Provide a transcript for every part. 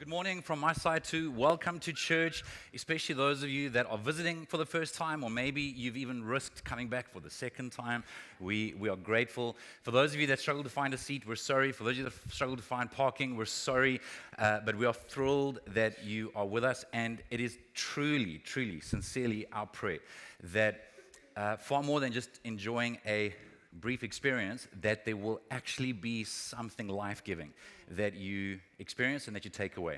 Good morning from my side too. Welcome to church, especially those of you that are visiting for the first time, or maybe you've even risked coming back for the second time. We are grateful. For those of you that struggle to find a seat, we're sorry. For those of you that struggle to find parking, we're sorry. But we are thrilled that you are with us, and it is truly, sincerely our prayer that far more than just enjoying a brief experience, that there will actually be something life-giving that you experience and that you take away.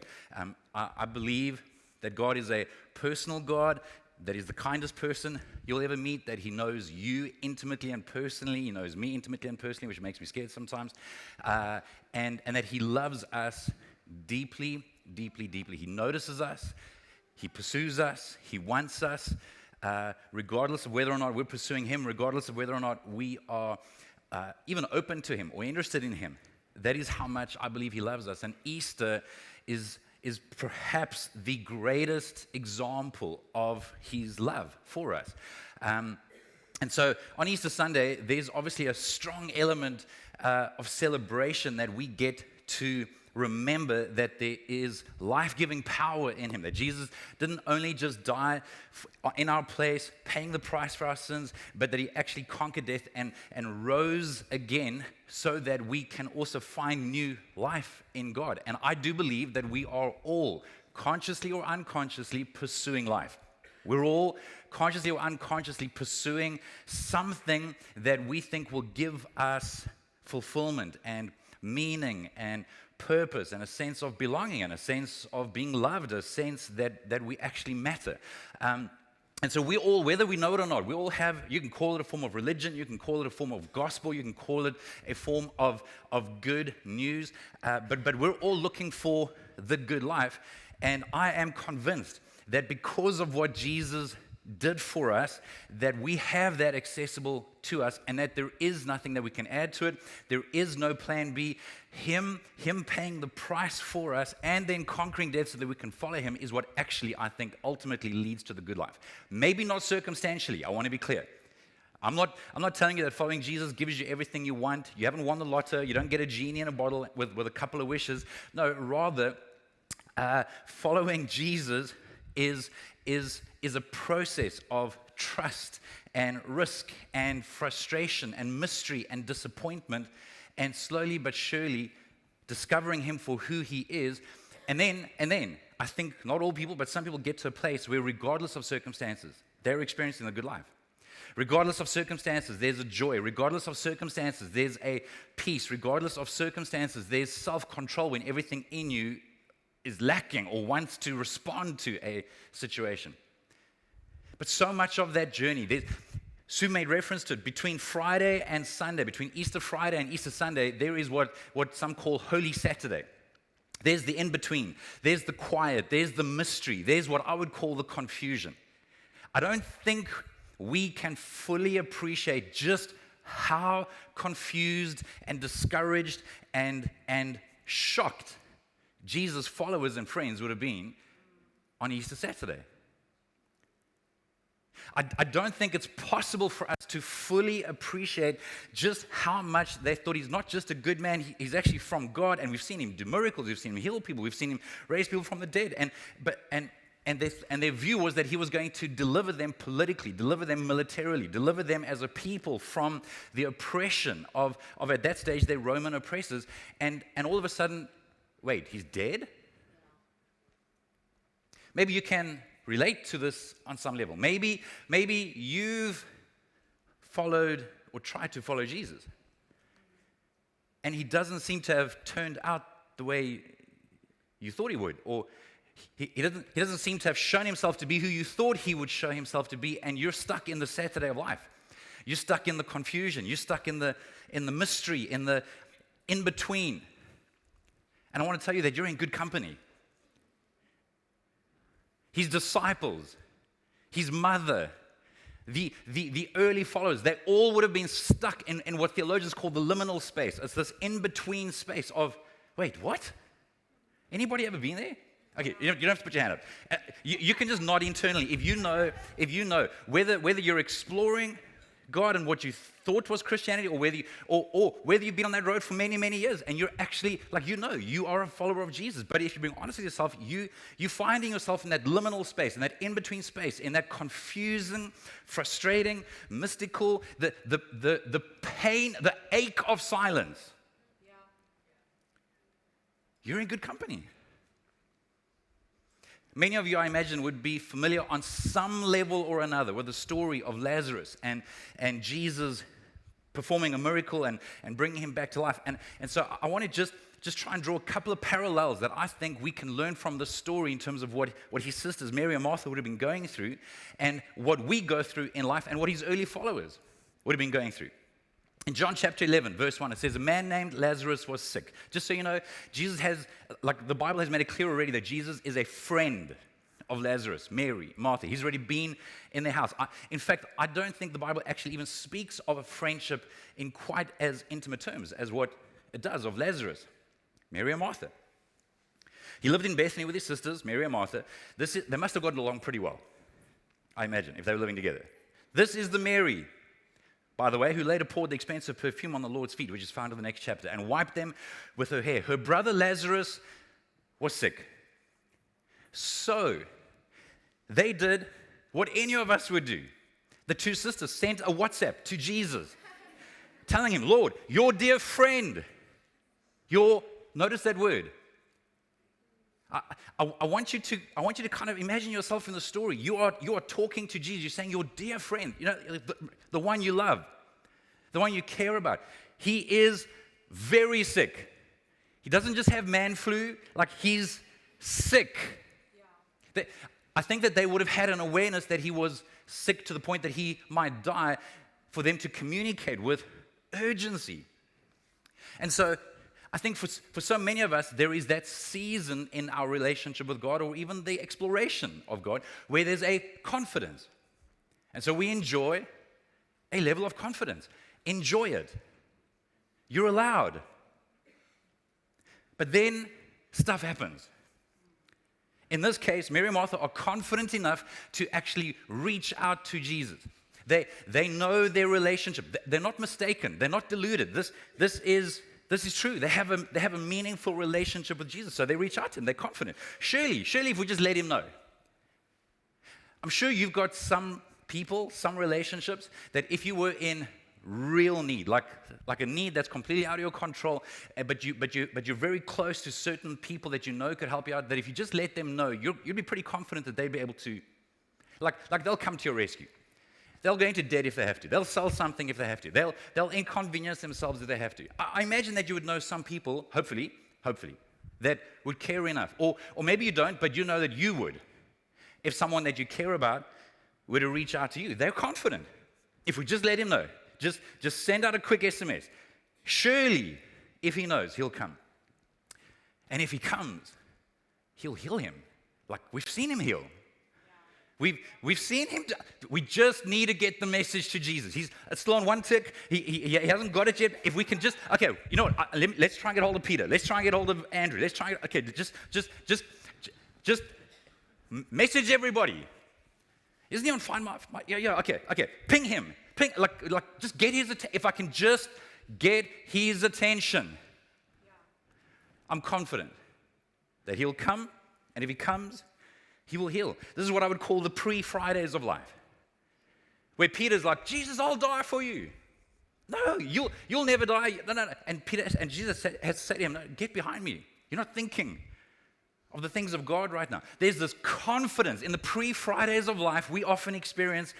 I believe that God is a personal God, that He's the kindest person you'll ever meet, that He knows you intimately and personally, He knows me intimately and personally, which makes me scared sometimes, and that He loves us deeply. He notices us, He pursues us, He wants us, regardless of whether or not we're pursuing Him, regardless of whether or not we are even open to Him or interested in Him. That is how much I believe He loves us. And Easter is perhaps the greatest example of His love for us. And so on Easter Sunday, there's obviously a strong element of celebration that we get to remember that there is life-giving power in Him, that Jesus didn't only just die in our place, paying the price for our sins, but that He actually conquered death and rose again so that we can also find new life in God. And I do believe that we are all, consciously or unconsciously, pursuing life. We're all consciously or unconsciously pursuing something that we think will give us fulfillment and meaning and purpose and a sense of belonging and a sense of being loved, a sense that we actually matter. And so we all, whether we know it or not, we all have, you can call it a form of religion, you can call it a form of gospel, you can call it a form of good news, but we're all looking for the good life. And I am convinced that because of what Jesus did for us, that we have that accessible to us, and that there is nothing that we can add to it. There is no plan B. Him paying the price for us and then conquering death so that we can follow Him is what actually, I think, ultimately leads to the good life. Maybe not circumstantially, I want to be clear. I'm not telling you that following Jesus gives you everything you want. You haven't won the lotto. You don't get a genie in a bottle with a couple of wishes. No, rather, following Jesus is a process of trust and risk and frustration and mystery and disappointment, and slowly but surely discovering Him for who He is. And then I think not all people, but some people get to a place where regardless of circumstances, they're experiencing a good life. Regardless of circumstances, there's a joy. Regardless of circumstances, there's a peace. Regardless of circumstances, there's self-control when everything in you is lacking or wants to respond to a situation. But so much of that journey, Sue made reference to it, between Friday and Sunday, between Easter Friday and Easter Sunday, there is what some call Holy Saturday. There's the in-between. There's the quiet. There's the mystery. There's what I would call the confusion. I don't think we can fully appreciate just how confused and discouraged and shocked Jesus' followers and friends would have been on Easter Saturday. I don't think it's possible for us to fully appreciate just how much they thought He's not just a good man, He's actually from God, and we've seen Him do miracles, we've seen Him heal people, we've seen Him raise people from the dead, and their view was that He was going to deliver them politically, deliver them militarily, deliver them as a people from the oppression of at that stage, their Roman oppressors, and all of a sudden, wait, He's dead? Maybe you can relate to this on some level. Maybe you've followed or tried to follow Jesus, and He doesn't seem to have turned out the way you thought He would, or he doesn't seem to have shown Himself to be who you thought He would show Himself to be, and you're stuck in the Saturday of life. You're stuck in the confusion. You're stuck in the mystery, in the in-between. And I want to tell you that you're in good company. His disciples, His mother, the early followers, they all would have been stuck in what theologians call the liminal space. It's this in-between space of, wait, what? Anybody ever been there? Okay, you don't have to put your hand up. You can just nod internally if you know whether you're exploring God and what you thought was Christianity, or whether you've been on that road for many, many years and you're actually, like, you are a follower of Jesus. But if you're being honest with yourself, you're finding yourself in that liminal space, in that in-between space, in that confusing, frustrating, mystical, the pain, the ache of silence. Yeah. You're in good company. Many of you, I imagine, would be familiar on some level or another with the story of Lazarus and Jesus performing a miracle and bringing him back to life. And so I want to just try and draw a couple of parallels that I think we can learn from the story in terms of what his sisters, Mary and Martha, would have been going through, and what we go through in life, and what his early followers would have been going through. In John chapter 11, verse 1, it says, a man named Lazarus was sick. Just so you know, Jesus has, like the Bible has made it clear already that Jesus is a friend of Lazarus, Mary, Martha. He's already been in their house. In fact, I don't think the Bible actually even speaks of a friendship in quite as intimate terms as what it does of Lazarus, Mary and Martha. He lived in Bethany with his sisters, Mary and Martha. They must have gotten along pretty well, I imagine, if they were living together. This is the Mary, by the way, who later poured the expensive perfume on the Lord's feet, which is found in the next chapter, and wiped them with her hair. Her brother Lazarus was sick. So, they did what any of us would do. The two sisters sent a WhatsApp to Jesus, telling him, Lord, your dear friend, notice that word. I want you to kind of imagine yourself in the story. You are talking to Jesus. You're saying, your dear friend, the one you love, the one you care about. He is very sick. He doesn't just have man flu, like he's sick. Yeah. I think that they would have had an awareness that he was sick to the point that he might die, for them to communicate with urgency. And so I think for so many of us, there is that season in our relationship with God, or even the exploration of God, where there's a confidence. And so we enjoy a level of confidence. Enjoy it. You're allowed. But then stuff happens. In this case, Mary and Martha are confident enough to actually reach out to Jesus. They know their relationship. They're not mistaken. They're not deluded. This is true. They have a meaningful relationship with Jesus, so they reach out to him. They're confident. Surely, if we just let him know. I'm sure you've got some people, some relationships, that if you were in real need, like a need that's completely out of your control, but you're very close to certain people that you know could help you out, that if you just let them know, you'd be pretty confident that they'd be able to, like they'll come to your rescue. They'll go into debt if they have to. They'll sell something if they have to. They'll inconvenience themselves if they have to. I imagine that you would know some people, hopefully, that would care enough. Or maybe you don't, but you know that you would. If someone that you care about were to reach out to you, they're confident. If we just let him know, just send out a quick SMS. Surely, if he knows, he'll come. And if he comes, he'll heal him. Like we've seen him heal. We've seen him. We just need to get the message to Jesus. It's still on one tick. He hasn't got it yet. If we can just, okay, you know what? Let's try and get hold of Peter. Let's try and get hold of Andrew. Let's try. Okay, just message everybody. Isn't he on Find My? Yeah. Okay. Ping him. Like just get his attention. If I can just get his attention, I'm confident that he'll come, and if he comes, he will heal. This is what I would call the pre-Fridays of life, where Peter's like, Jesus, I'll die for you. No, you'll never die. No. And Jesus has said to him, no, get behind me. You're not thinking of the things of God right now. There's this confidence. In the pre-Fridays of life, we often experience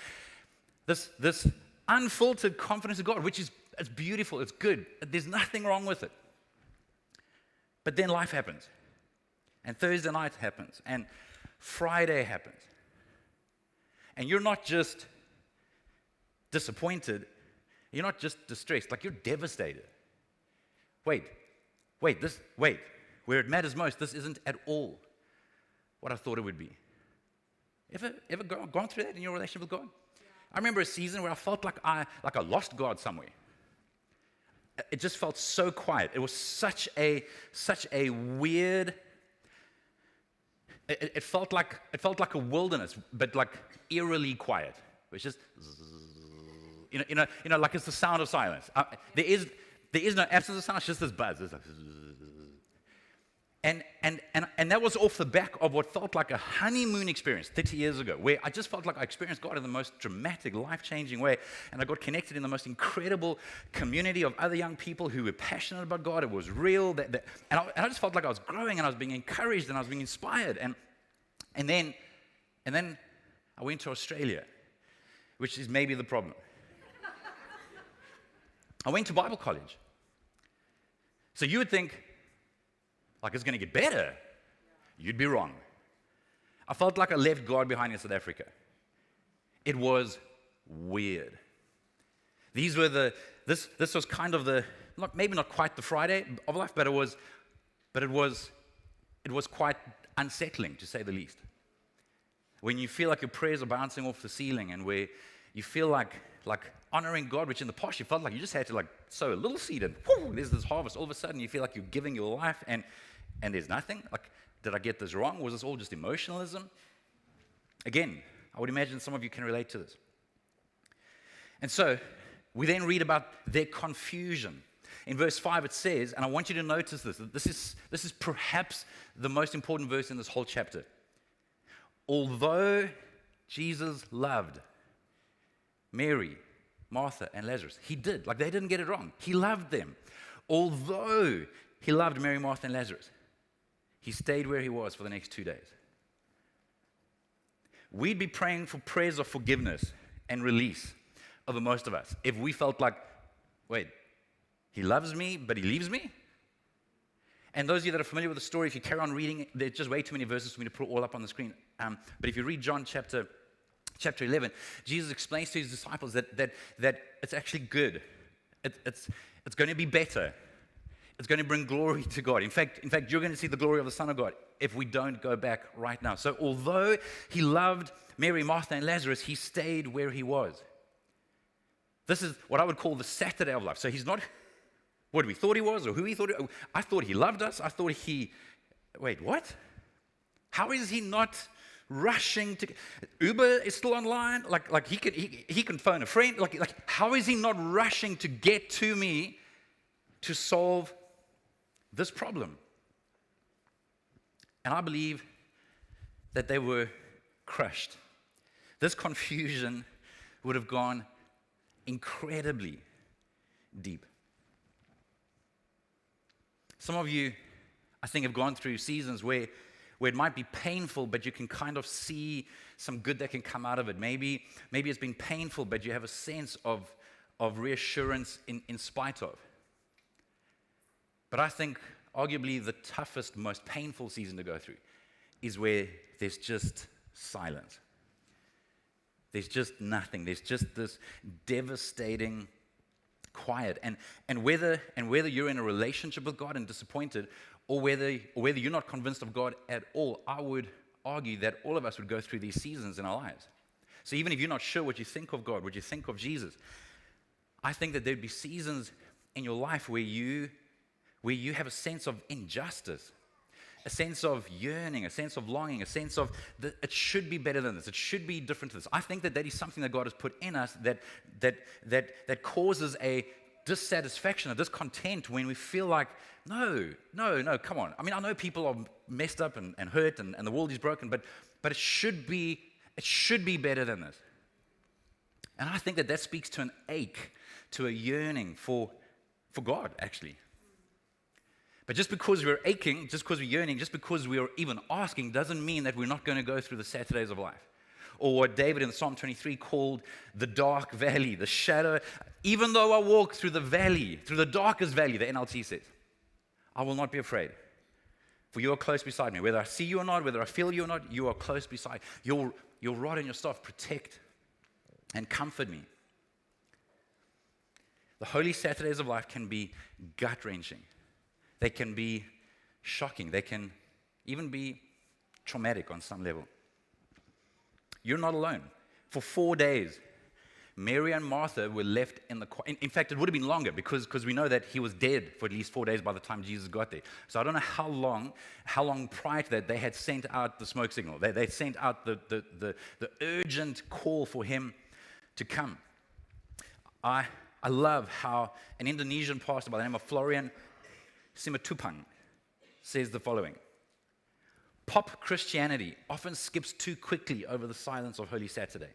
this unfiltered confidence of God, which is it's beautiful, it's good. There's nothing wrong with it. But then life happens. And Thursday night happens. And Friday happens. And you're not just disappointed. You're not just distressed. Like you're devastated. Wait. Where it matters most, this isn't at all what I thought it would be. Ever gone through that in your relationship with God? Yeah. I remember a season where I felt like I lost God somewhere. It just felt so quiet. It was such a weird. It felt like a wilderness, but like eerily quiet. It was just. like it's the sound of silence. There is no absence of sound, it's just this buzz. It's like, and that was off the back of what felt like a honeymoon experience 30 years ago, where I just felt like I experienced God in the most dramatic, life-changing way, and I got connected in the most incredible community of other young people who were passionate about God. It was real, and I just felt like I was growing, and I was being encouraged, and I was being inspired, and then I went to Australia, which is maybe the problem. I went to Bible college. So you would think, like it's going to get better. You'd be wrong. I felt like I left God behind in South Africa. It was weird. This was kind of maybe not quite the Friday of life, but it was quite unsettling, to say the least. When you feel like your prayers are bouncing off the ceiling, and where you feel like honoring God, which in the past you felt like you just had to like sow a little seed and whoo, there's this harvest. All of a sudden you feel like you're giving your life and there's nothing. Like, did I get this wrong? Was this all just emotionalism? Again, I would imagine some of you can relate to this. And so we then read about their confusion. In verse 5 it says, and I want you to notice this is perhaps the most important verse in this whole chapter. Although Jesus loved Mary, Martha, and Lazarus, he did. Like, they didn't get it wrong. He loved them. Although he loved Mary, Martha, and Lazarus, he stayed where he was for the next 2 days. We'd be praying for prayers of forgiveness and release over most of us if we felt like, wait, he loves me, but he leaves me? And those of you that are familiar with the story, if you carry on reading, there's just way too many verses for me to put it all up on the screen. But if you read John chapter 11, Jesus explains to his disciples that it's actually good. It's going to be better. It's going to bring glory to God. In fact, you're going to see the glory of the Son of God if we don't go back right now. So although he loved Mary, Martha, and Lazarus, he stayed where he was. This is what I would call the Saturday of life. So he's not what we thought he was or who he thought. I thought he loved us. I thought wait, what? How is he not rushing to? Uber is still online. Like he can phone a friend. Like how is he not rushing to get to me to solve this problem? And I believe that they were crushed. This confusion would have gone incredibly deep. Some of you, I think, have gone through seasons where it might be painful, but you can kind of see some good that can come out of it. Maybe it's been painful, but you have a sense of reassurance in spite of. But I think arguably the toughest, most painful season to go through is where there's just silence. There's just nothing. There's just this devastating quiet. And whether you're in a relationship with God and disappointed, or whether you're not convinced of God at all, I would argue that all of us would go through these seasons in our lives. So even if you're not sure what you think of God, what you think of Jesus, I think that there'd be seasons in your life where you have a sense of injustice, a sense of yearning, a sense of longing, a sense of it should be better than this, it should be different to this. I think that is something that God has put in us that causes a dissatisfaction, a discontent when we feel like, no, come on. I mean, I know people are messed up and hurt and the world is broken, but it should be better than this. And I think that speaks to an ache, to a yearning for God, actually. But just because we're aching, just because we're yearning, just because we're even asking, doesn't mean that we're not going to go through the Saturdays of life. Or what David in Psalm 23 called the dark valley, the shadow. Even though I walk through the valley, through the darkest valley, the NLT says, I will not be afraid. For you are close beside me. Whether I see you or not, whether I feel you or not, you are close beside. Your rod and your staff protect and comfort me. The holy Saturdays of life can be gut-wrenching. They can be shocking. They can even be traumatic on some level. You're not alone. For 4 days, Mary and Martha were left in the quiet. In fact, it would have been longer because we know that he was dead for at least 4 days by the time Jesus got there. So I don't know how long prior to that they had sent out the smoke signal. They sent out the urgent call for him to come. I love how an Indonesian pastor by the name of Florian Simatupang says the following: pop Christianity often skips too quickly over the silence of Holy Saturday.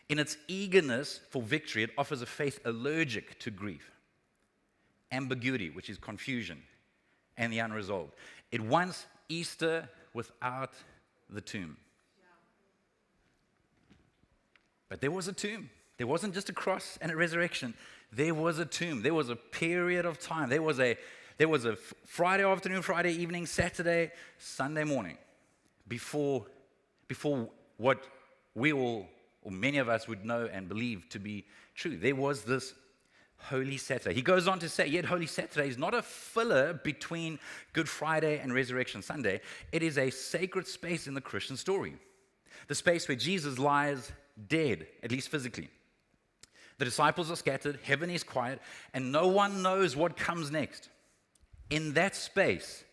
In its eagerness for victory, it offers a faith allergic to grief, ambiguity, which is confusion, and the unresolved. It wants Easter without the tomb. But there was a tomb. There wasn't just a cross and a resurrection. There was a tomb. There was a period of time. There was a Friday afternoon, Friday evening, Saturday, Sunday morning, before what we all, or many of us, would know and believe to be true. There was this Holy Saturday. He goes on to say, yet Holy Saturday is not a filler between Good Friday and Resurrection Sunday. It is a sacred space in the Christian story. The space where Jesus lies dead, at least physically. The disciples are scattered, heaven is quiet, and no one knows what comes next. In that space,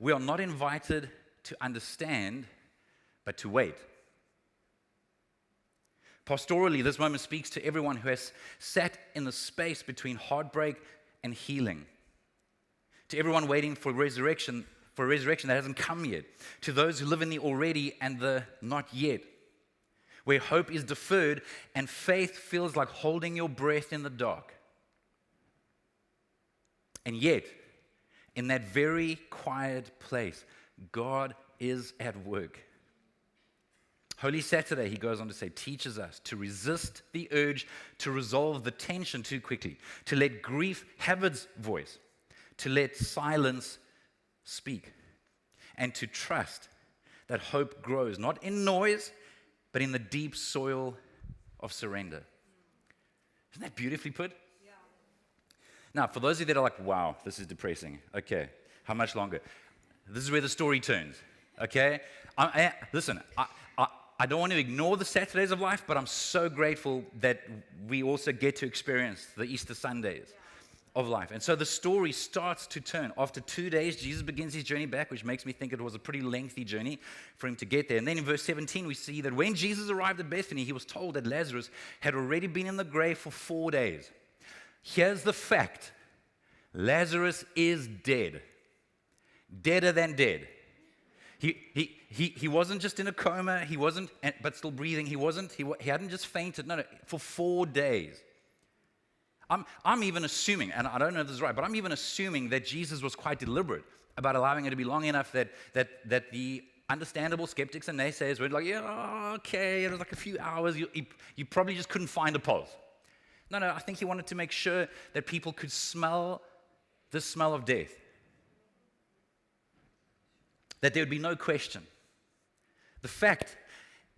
we are not invited to understand, but to wait. Pastorally, this moment speaks to everyone who has sat in the space between heartbreak and healing. To everyone waiting for a resurrection that hasn't come yet. To those who live in the already and the not yet. Where hope is deferred and faith feels like holding your breath in the dark. And yet, in that very quiet place, God is at work. Holy Saturday, he goes on to say, teaches us to resist the urge to resolve the tension too quickly, to let grief have its voice, to let silence speak, and to trust that hope grows, not in noise, but in the deep soil of surrender. Isn't that beautifully put? Yeah. Now, for those of you that are like, wow, this is depressing. Okay, how much longer? This is where the story turns, okay? Listen, I don't want to ignore the Saturdays of life, but I'm so grateful that we also get to experience the Easter Sundays of life. And so the story starts to turn. After 2 days, Jesus begins his journey back, which makes me think it was a pretty lengthy journey for him to get there. And then in verse 17, we see that when Jesus arrived at Bethany, he was told that Lazarus had already been in the grave for 4 days. Here's the fact: Lazarus is dead. Deader than dead. He wasn't just in a coma, he wasn't, but still breathing. He hadn't just fainted. No, for 4 days. I'm even assuming, and I don't know if this is right, but I'm even assuming that Jesus was quite deliberate about allowing it to be long enough that the understandable skeptics and naysayers were like, yeah, okay, it was like a few hours. You probably just couldn't find a pulse. No, I think he wanted to make sure that people could smell the smell of death. That there would be no question. The fact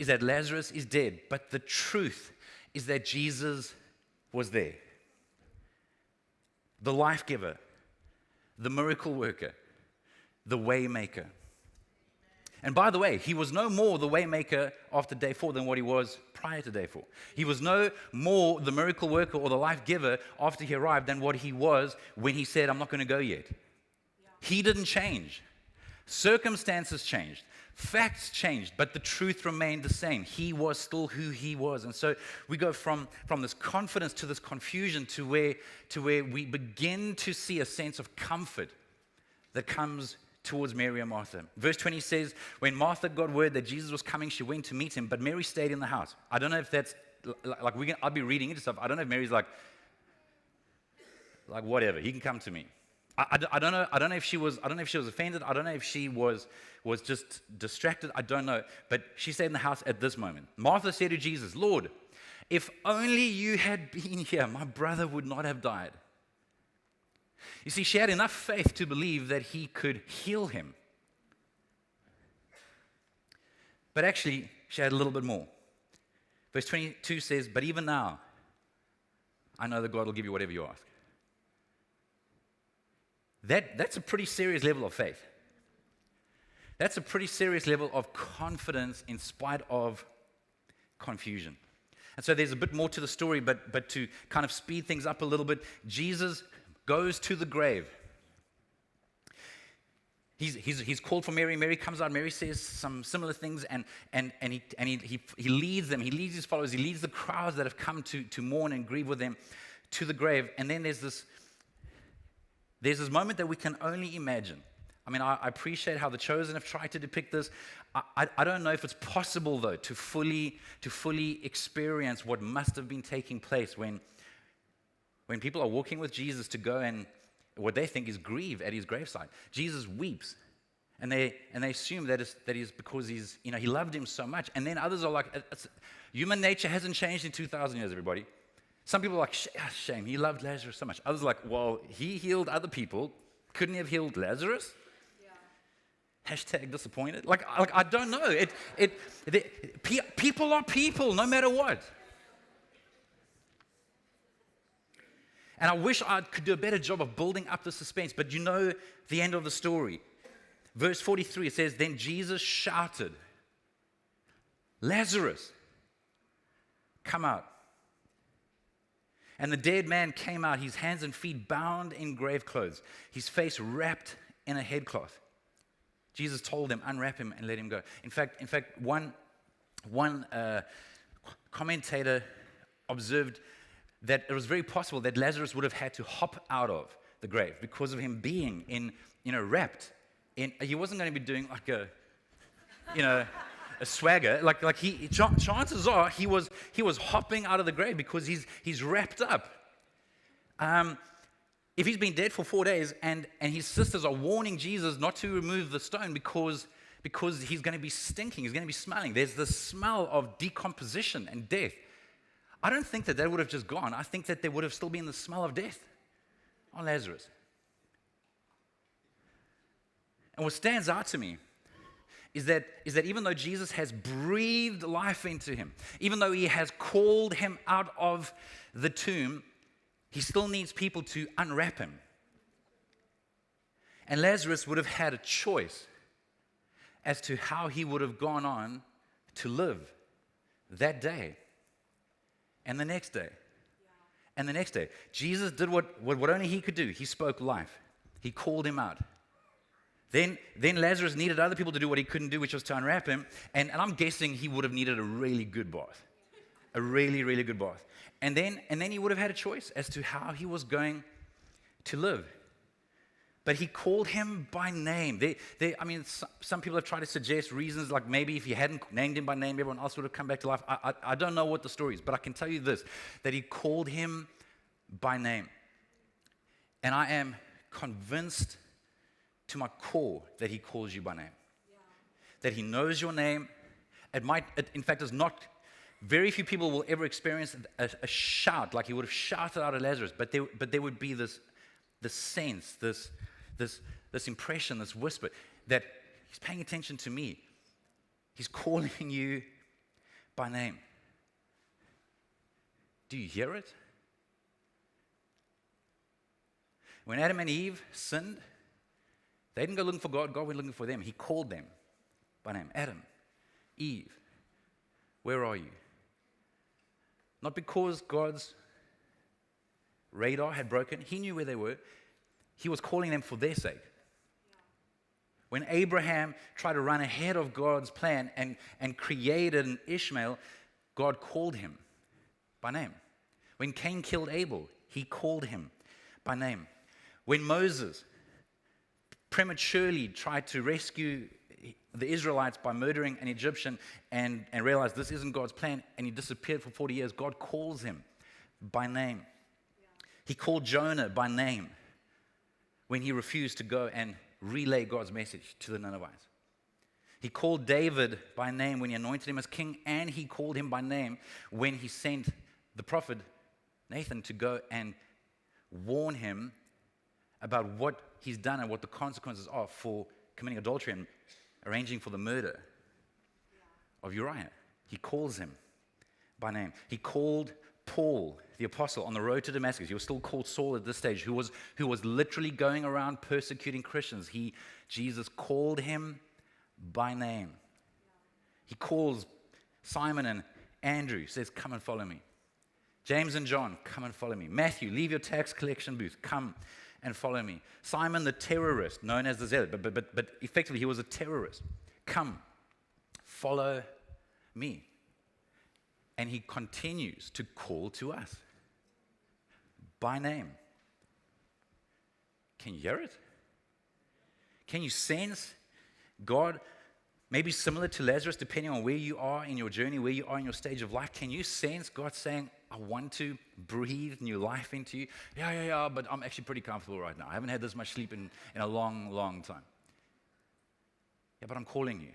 is that Lazarus is dead, but the truth is that Jesus was there. The life giver, the miracle worker, the way maker. And by the way, he was no more the way maker after day 4 than what he was prior to day 4. He was no more the miracle worker or the life giver after he arrived than what he was when he said, I'm not going to go yet. Yeah. He didn't change. Circumstances changed, facts changed, but the truth remained the same. He was still who he was. And so we go from this confidence to this confusion to where we begin to see a sense of comfort that comes towards Mary and Martha. Verse 20 says, when Martha got word that Jesus was coming, she went to meet him, but Mary stayed in the house. I don't know if that's, I'll be reading into stuff. I don't know if Mary's like whatever, he can come to me. I don't know if she was offended. I don't know if she was just distracted. I don't know. But she stayed in the house at this moment. Martha said to Jesus, Lord, if only you had been here, my brother would not have died. You see, she had enough faith to believe that he could heal him. But actually, she had a little bit more. Verse 22 says, but even now, I know that God will give you whatever you ask. That's a pretty serious level of faith. That's a pretty serious level of confidence in spite of confusion. And so there's a bit more to the story, but to kind of speed things up a little bit, Jesus goes to the grave. He's called for Mary. Mary comes out. Mary says some similar things, and he leads them. He leads his followers. He leads the crowds that have come to mourn and grieve with him to the grave. And then there's this moment that we can only imagine. I mean, I appreciate how the Chosen have tried to depict this. I don't know if it's possible, though, to fully experience what must have been taking place when people are walking with Jesus to go and what they think is grieve at his graveside. Jesus weeps, and they assume that is because he loved him so much. And then others are like, human nature hasn't changed in 2,000 years, everybody. Some people are like, shame, he loved Lazarus so much. Others are like, well, he healed other people. Couldn't he have healed Lazarus? Hashtag disappointed. Like I don't know. People are people, no matter what. And I wish I could do a better job of building up the suspense, but you know the end of the story. Verse 43, it says, then Jesus shouted, Lazarus, come out. And the dead man came out, his hands and feet bound in grave clothes, his face wrapped in a headcloth. Jesus told them, unwrap him and let him go. In fact, one commentator observed that it was very possible that Lazarus would have had to hop out of the grave because of him being wrapped in. He wasn't going to be doing like a swagger. Chances are he was hopping out of the grave because he's wrapped up. If he's been dead for 4 days and his sisters are warning Jesus not to remove the stone because he's going to be stinking, he's going to be smelling. There's the smell of decomposition and death. I don't think that would have just gone. I think that there would have still been the smell of death on Lazarus. And what stands out to me is that even though Jesus has breathed life into him, even though he has called him out of the tomb, he still needs people to unwrap him. And Lazarus would have had a choice as to how he would have gone on to live that day and the next day and the next day. Jesus did what only he could do. He spoke life. He called him out. Then Lazarus needed other people to do what he couldn't do, which was to unwrap him. And I'm guessing he would have needed a really good bath. A really, really good bath. And then he would have had a choice as to how he was going to live. But he called him by name. Some people have tried to suggest reasons like maybe if he hadn't named him by name, everyone else would have come back to life. I don't know what the story is, but I can tell you this, that he called him by name. And I am convinced to my core that he calls you by name. Yeah. That he knows your name. In fact, is not. Very few people will ever experience a shout like he would have shouted out at Lazarus, but there would be this sense, this impression, this whisper that he's paying attention to me. He's calling you by name. Do you hear it? When Adam and Eve sinned, they didn't go looking for God. God went looking for them. He called them by name. Adam, Eve, where are you? Not because God's radar had broken. He knew where they were. He was calling them for their sake. Yeah. When Abraham tried to run ahead of God's plan and created an Ishmael, God called him by name. When Cain killed Abel, he called him by name. When Moses prematurely tried to rescue the Israelites by murdering an Egyptian and realized this isn't God's plan, and he disappeared for 40 years, God calls him by name. Yeah. He called Jonah by name when he refused to go and relay God's message to the Ninevites. He called David by name when he anointed him as king, and he called him by name when he sent the prophet Nathan to go and warn him about what he's done and what the consequences are for committing adultery and arranging for the murder of Uriah. He calls him by name. He called Paul, the apostle, on the road to Damascus. He was still called Saul at this stage, who was literally going around persecuting Christians. Jesus called him by name. He calls Simon and Andrew, says, come and follow me. James and John, come and follow me. Matthew, leave your tax collection booth, come and follow me. Simon the terrorist, known as the Zealot, but effectively he was a terrorist. Come, follow me. And he continues to call to us by name. Can you hear it? Can you sense God, maybe similar to Lazarus, depending on where you are in your journey, where you are in your stage of life? Can you sense God saying, I want to breathe new life into you? Yeah, but I'm actually pretty comfortable right now. I haven't had this much sleep in a long, long time. Yeah, but I'm calling you.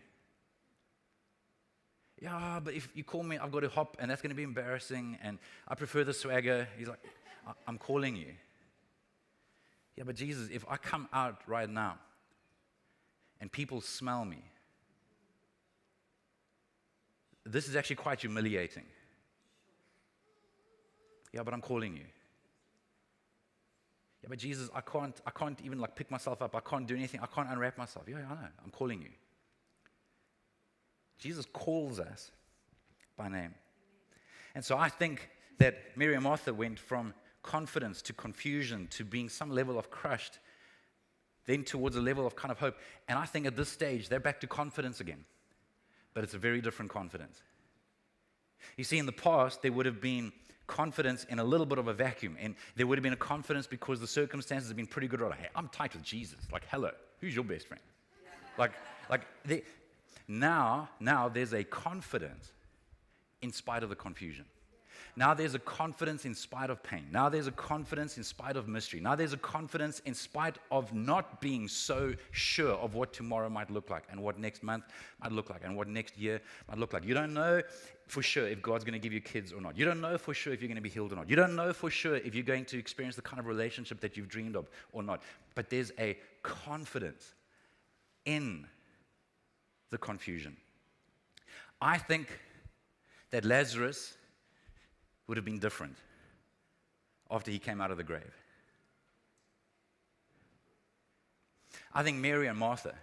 Yeah, but if you call me, I've got to hop, and that's going to be embarrassing, and I prefer the swagger. He's like, I'm calling you. Yeah, but Jesus, if I come out right now, and people smell me, this is actually quite humiliating. Yeah, but I'm calling you. Yeah, but Jesus, I can't even like pick myself up. I can't do anything. I can't unwrap myself. Yeah, I know. I'm calling you. Jesus calls us by name. And so I think that Mary and Martha went from confidence to confusion to being some level of crushed, then towards a level of kind of hope. And I think at this stage, they're back to confidence again. But it's a very different confidence. You see, in the past, there would have been confidence in a little bit of a vacuum. And there would have been a confidence because the circumstances have been pretty good. Hey, I'm tight with Jesus. Like, hello, who's your best friend? Now there's a confidence in spite of the confusion. Now there's a confidence in spite of pain. Now there's a confidence in spite of mystery. Now there's a confidence in spite of not being so sure of what tomorrow might look like and what next month might look like and what next year might look like. You don't know for sure if God's going to give you kids or not. You don't know for sure if you're going to be healed or not. You don't know for sure if you're going to experience the kind of relationship that you've dreamed of or not. But there's a confidence in the confusion. I think that Lazarus would have been different after he came out of the grave. I think Mary and Martha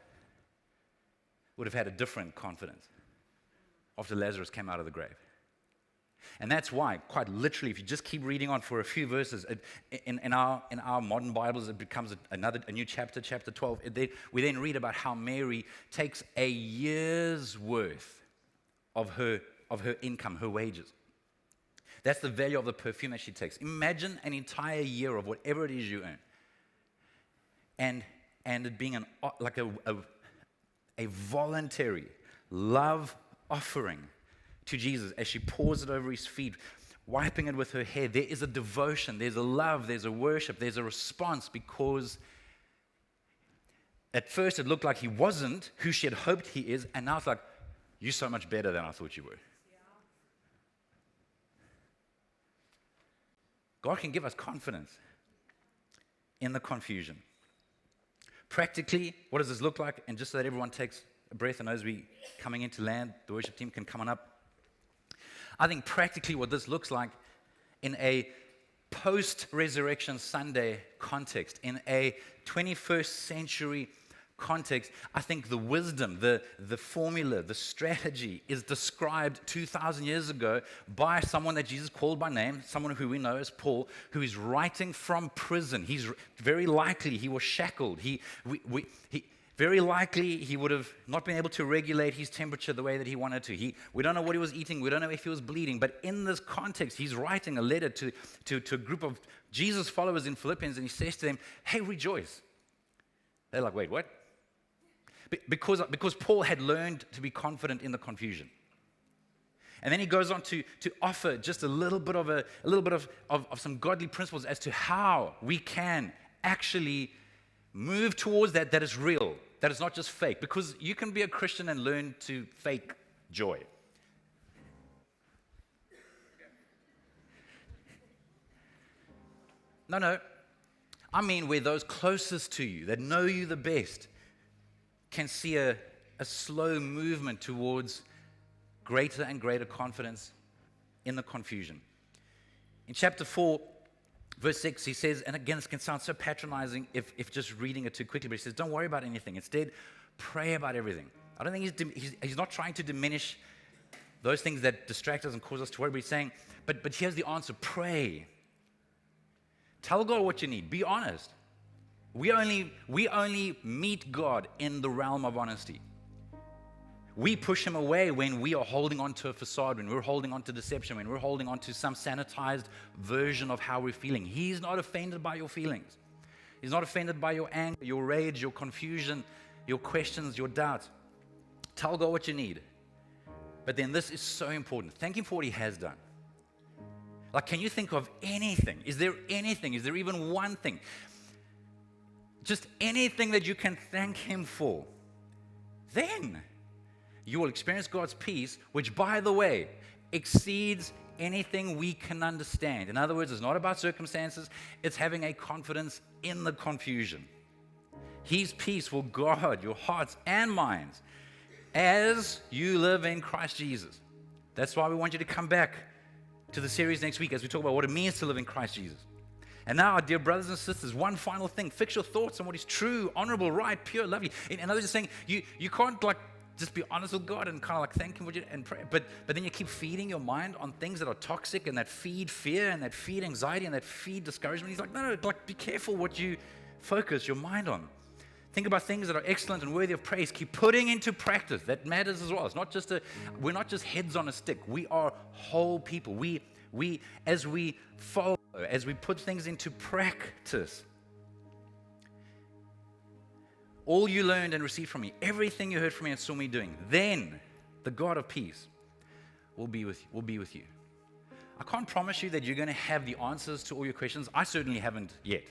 would have had a different confidence after Lazarus came out of the grave. And that's why, quite literally, if you just keep reading on for a few verses, in our modern Bibles, it becomes a new chapter, chapter 12. We then read about how Mary takes a year's worth of her income, her wages. That's the value of the perfume that she takes. Imagine an entire year of whatever it is you earn. And it being a voluntary love offering to Jesus as she pours it over his feet, wiping it with her hair. There is a devotion, there's a love, there's a worship, there's a response, because at first it looked like he wasn't who she had hoped he is, and now it's like, you're so much better than I thought you were. God can give us confidence in the confusion. Practically, what does this look like? And just so that everyone takes a breath and knows we're coming into land, the worship team can come on up. I think practically what this looks like in a post-resurrection Sunday context, in a 21st century context, I think the wisdom, the formula, the strategy is described 2,000 years ago by someone that Jesus called by name, someone who we know as Paul, who is writing from prison. He's very likely he was shackled. Very likely he would have not been able to regulate his temperature the way that he wanted to. We don't know what he was eating. We don't know if he was bleeding. But in this context, he's writing a letter to a group of Jesus followers in Philippians, and he says to them, hey, rejoice. They're like, wait, what? Because Paul had learned to be confident in the confusion. And then he goes on to offer just a little bit of some godly principles as to how we can actually move towards that is real, that is not just fake. Because you can be a Christian and learn to fake joy. No. I mean, where those closest to you, that know you the best, can see a slow movement towards greater and greater confidence in the confusion. In chapter 4, verse 6, he says, and again, this can sound so patronizing if just reading it too quickly, but he says, don't worry about anything. Instead, pray about everything. I don't think he's not trying to diminish those things that distract us and cause us to worry, but he's saying, but here's the answer, pray. Tell God what you need. Be honest. We only meet God in the realm of honesty. We push him away when we are holding on to a facade, when we're holding on to deception, when we're holding on to some sanitized version of how we're feeling. He's not offended by your feelings. He's not offended by your anger, your rage, your confusion, your questions, your doubts. Tell God what you need. But then this is so important. Thank him for what he has done. Like, can you think of anything? Is there anything? Is there even one thing? Just anything that you can thank him for. Then you will experience God's peace, which, by the way, exceeds anything we can understand. In other words, it's not about circumstances. It's having a confidence in the confusion. His peace will guard your hearts and minds as you live in Christ Jesus. That's why we want you to come back to the series next week as we talk about what it means to live in Christ Jesus. And now, dear brothers and sisters, one final thing. Fix your thoughts on what is true, honorable, right, pure, lovely. In other words, saying you can't just be honest with God and kind of like thank him and pray. But then you keep feeding your mind on things that are toxic and that feed fear and that feed anxiety and that feed discouragement. He's like, no, be careful what you focus your mind on. Think about things that are excellent and worthy of praise. Keep putting into practice. That matters as well. It's not just we're not just heads on a stick. We are whole people. We as we follow, as we put things into practice, all you learned and received from me, everything you heard from me and saw me doing, then the God of peace will be with you. I can't promise you that you're going to have the answers to all your questions. I certainly haven't yet.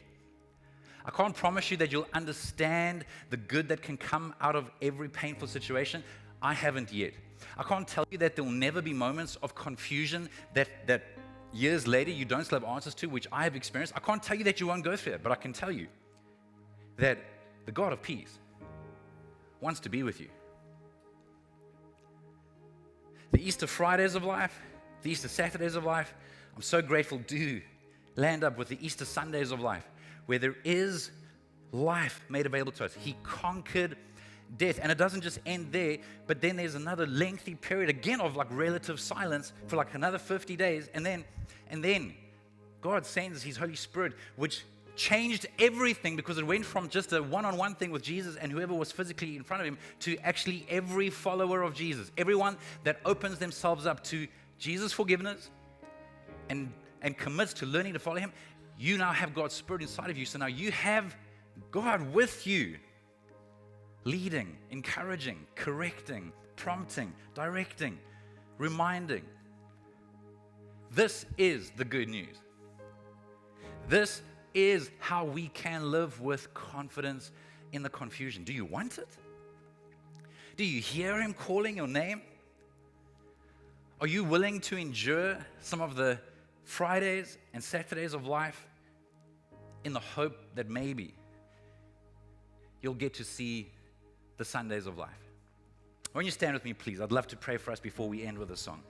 I can't promise you that you'll understand the good that can come out of every painful situation. I haven't yet. I can't tell you that there will never be moments of confusion that years later you don't still have answers to, which I have experienced. I can't tell you that you won't go through it, but I can tell you that the God of peace wants to be with you. The Easter Fridays of life, the Easter Saturdays of life, I'm so grateful do land up with the Easter Sundays of life, where there is life made available to us. He conquered death. And it doesn't just end there, but then there's another lengthy period again of like relative silence for like another 50 days. And then God sends his Holy Spirit, which changed everything because it went from just a one-on-one thing with Jesus and whoever was physically in front of him to actually every follower of Jesus, everyone that opens themselves up to Jesus' forgiveness and commits to learning to follow him. You now have God's Spirit inside of you. So now you have God with you, leading, encouraging, correcting, prompting, directing, reminding. This is the good news. This is how we can live with confidence in the confusion. Do you want it? Do you hear him calling your name? Are you willing to endure some of the Fridays and Saturdays of life in the hope that maybe you'll get to see the Sundays of life? When you stand with me, please, I'd love to pray for us before we end with a song.